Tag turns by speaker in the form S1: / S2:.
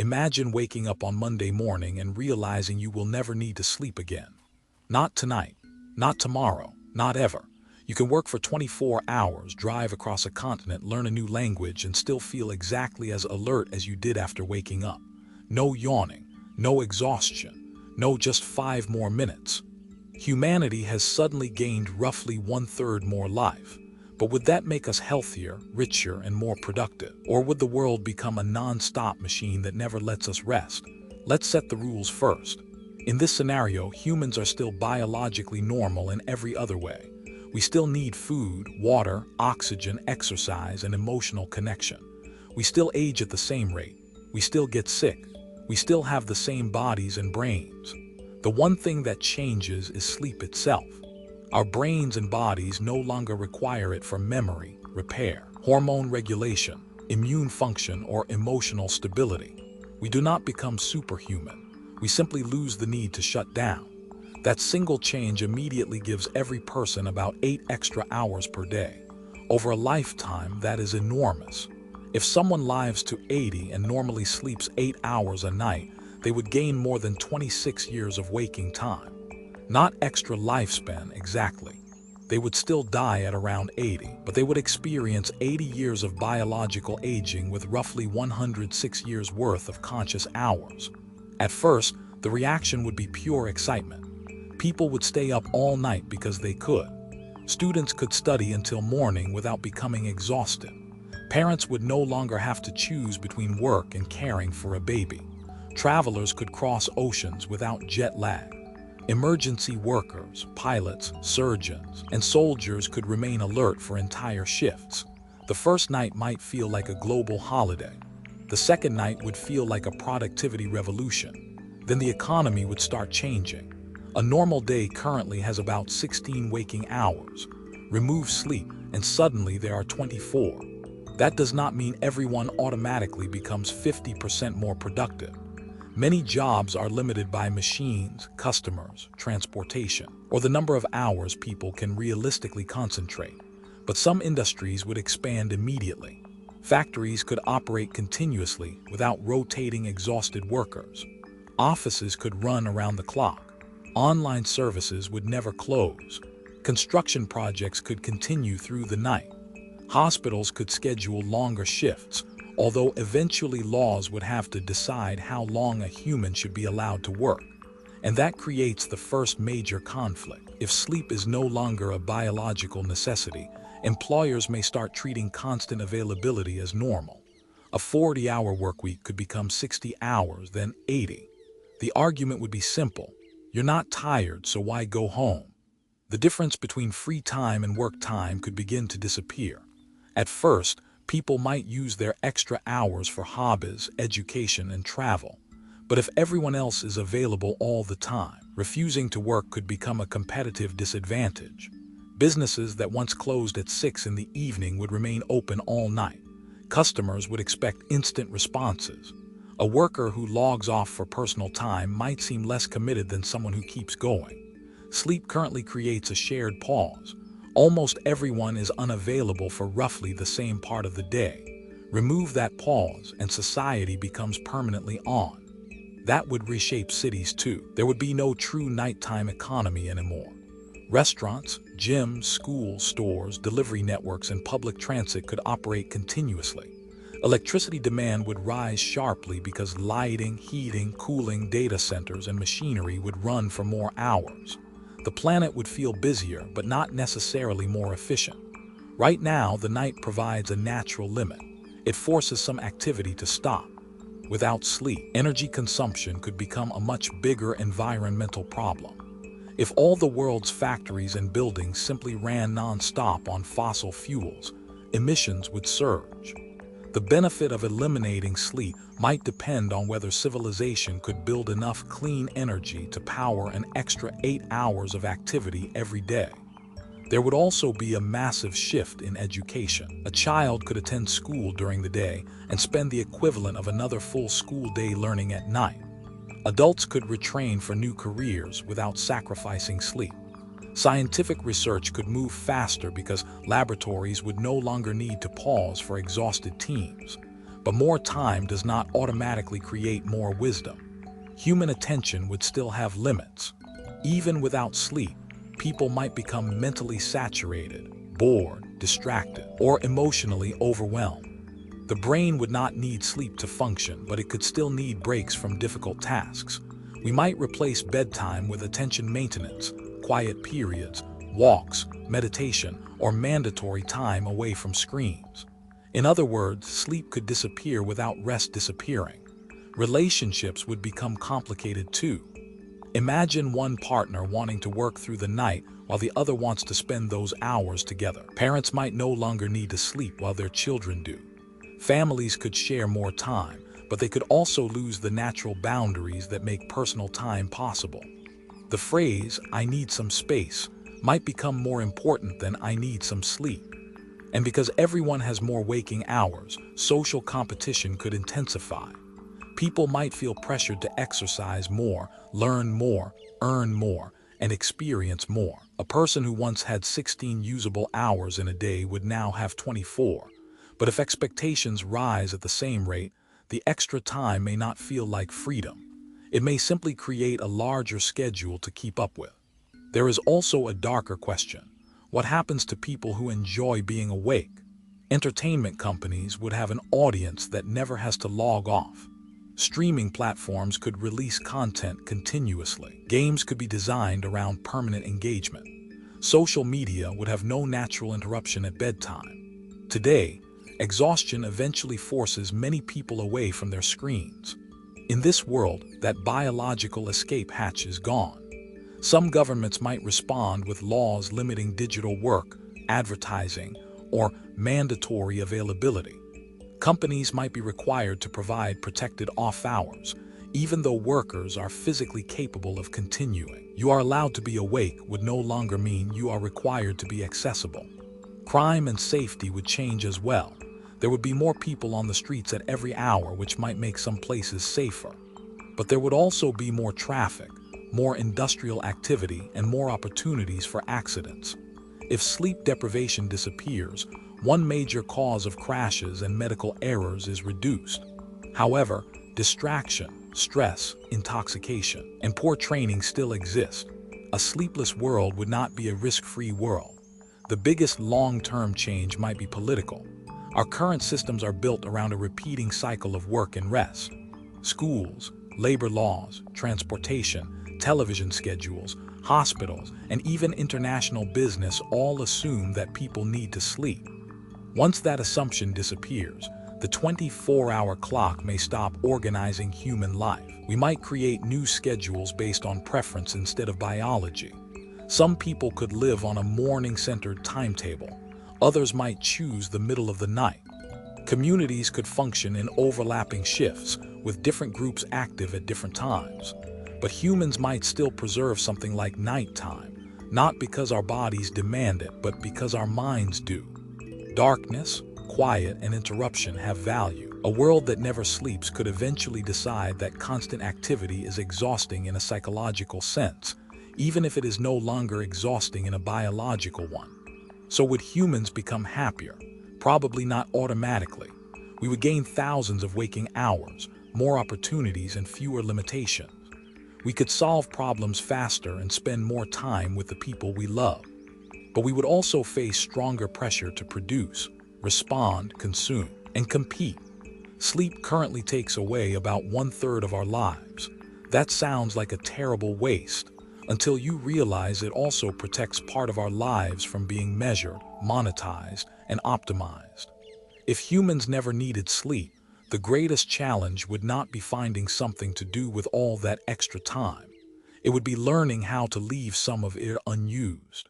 S1: Imagine waking up on Monday morning and realizing you will never need to sleep again. Not tonight, not tomorrow, not ever. You can work for 24 hours, drive across a continent, learn a new language, and still feel exactly as alert as you did after waking up. No yawning, no exhaustion, no just 5 more minutes. Humanity has suddenly gained roughly 1/3 more life. But would that make us healthier, richer, and more productive? Or would the world become a non-stop machine that never lets us rest? Let's set the rules first. In this scenario, humans are still biologically normal in every other way. We still need food, water, oxygen, exercise, and emotional connection. We still age at the same rate. We still get sick. We still have the same bodies and brains. The one thing that changes is sleep itself. Our brains and bodies no longer require it for memory, repair, hormone regulation, immune function, or emotional stability. We do not become superhuman. We simply lose the need to shut down. That single change immediately gives every person about 8 extra hours per day. Over a lifetime, that is enormous. If someone lives to 80 and normally sleeps 8 hours a night, they would gain more than 26 years of waking time. Not extra lifespan exactly. They would still die at around 80, but they would experience 80 years of biological aging with roughly 106 years worth of conscious hours. At first, the reaction would be pure excitement. People would stay up all night because they could. Students could study until morning without becoming exhausted. Parents would no longer have to choose between work and caring for a baby. Travelers could cross oceans without jet lag. Emergency workers, pilots, surgeons, and soldiers could remain alert for entire shifts. The first night might feel like a global holiday. The second night would feel like a productivity revolution. Then the economy would start changing. A normal day currently has about 16 waking hours. Remove sleep, and suddenly there are 24. That does not mean everyone automatically becomes 50% more productive. Many jobs are limited by machines, customers, transportation, or the number of hours people can realistically concentrate. But some industries would expand immediately. Factories could operate continuously without rotating exhausted workers. Offices could run around the clock. Online services would never close. Construction projects could continue through the night. Hospitals could schedule longer shifts, although eventually laws would have to decide how long a human should be allowed to work. And that creates the first major conflict. If sleep is no longer a biological necessity, employers may start treating constant availability as normal. A 40-hour workweek could become 60 hours, then 80. The argument would be simple. You're not tired, so why go home? The difference between free time and work time could begin to disappear. At first, people might use their extra hours for hobbies, education, and travel. But if everyone else is available all the time, refusing to work could become a competitive disadvantage. Businesses that once closed at 6 in the evening would remain open all night. Customers would expect instant responses. A worker who logs off for personal time might seem less committed than someone who keeps going. Sleep currently creates a shared pause. Almost everyone is unavailable for roughly the same part of the day. Remove that pause and society becomes permanently on. That would reshape cities too. There would be no true nighttime economy anymore. Restaurants, gyms, schools, stores, delivery networks, and public transit could operate continuously. Electricity demand would rise sharply because lighting, heating, cooling, data centers, and machinery would run for more hours. The planet would feel busier, but not necessarily more efficient. Right now, the night provides a natural limit. It forces some activity to stop. Without sleep, energy consumption could become a much bigger environmental problem. If all the world's factories and buildings simply ran non-stop on fossil fuels, emissions would surge. The benefit of eliminating sleep might depend on whether civilization could build enough clean energy to power an extra 8 hours of activity every day. There would also be a massive shift in education. A child could attend school during the day and spend the equivalent of another full school day learning at night. Adults could retrain for new careers without sacrificing sleep. Scientific research could move faster because laboratories would no longer need to pause for exhausted teams. But more time does not automatically create more wisdom. Human attention would still have limits. Even without sleep, people might become mentally saturated, bored, distracted, or emotionally overwhelmed. The brain would not need sleep to function, but it could still need breaks from difficult tasks. We might replace bedtime with attention maintenance, quiet periods, walks, meditation, or mandatory time away from screens. In other words, sleep could disappear without rest disappearing. Relationships would become complicated too. Imagine one partner wanting to work through the night while the other wants to spend those hours together. Parents might no longer need to sleep while their children do. Families could share more time, but they could also lose the natural boundaries that make personal time possible. The phrase, "I need some space," might become more important than "I need some sleep." And because everyone has more waking hours, social competition could intensify. People might feel pressured to exercise more, learn more, earn more, and experience more. A person who once had 16 usable hours in a day would now have 24. But if expectations rise at the same rate, the extra time may not feel like freedom. It may simply create a larger schedule to keep up with. There is also a darker question. What happens to people who enjoy being awake? Entertainment companies would have an audience that never has to log off. Streaming platforms could release content continuously. Games could be designed around permanent engagement. Social media would have no natural interruption at bedtime. Today, exhaustion eventually forces many people away from their screens. In this world, that biological escape hatch is gone. Some governments might respond with laws limiting digital work, advertising, or mandatory availability. Companies might be required to provide protected off hours, even though workers are physically capable of continuing. "You are allowed to be awake" would no longer mean you are required to be accessible. Crime and safety would change as well. There would be more people on the streets at every hour, which might make some places safer. But there would also be more traffic, more industrial activity, and more opportunities for accidents. If sleep deprivation disappears, one major cause of crashes and medical errors is reduced. However, distraction, stress, intoxication, and poor training still exist. A sleepless world would not be a risk-free world. The biggest long-term change might be political. Our current systems are built around a repeating cycle of work and rest. Schools, labor laws, transportation, television schedules, hospitals, and even international business all assume that people need to sleep. Once that assumption disappears, the 24-hour clock may stop organizing human life. We might create new schedules based on preference instead of biology. Some people could live on a morning-centered timetable. Others might choose the middle of the night. Communities could function in overlapping shifts, with different groups active at different times. But humans might still preserve something like nighttime, not because our bodies demand it, but because our minds do. Darkness, quiet, and interruption have value. A world that never sleeps could eventually decide that constant activity is exhausting in a psychological sense, even if it is no longer exhausting in a biological one. So would humans become happier? Probably not automatically. We would gain thousands of waking hours, more opportunities, and fewer limitations. We could solve problems faster and spend more time with the people we love. But we would also face stronger pressure to produce, respond, consume, and compete. Sleep currently takes away about 1/3 of our lives. That sounds like a terrible waste, until you realize it also protects part of our lives from being measured, monetized, and optimized. If humans never needed sleep, the greatest challenge would not be finding something to do with all that extra time. It would be learning how to leave some of it unused.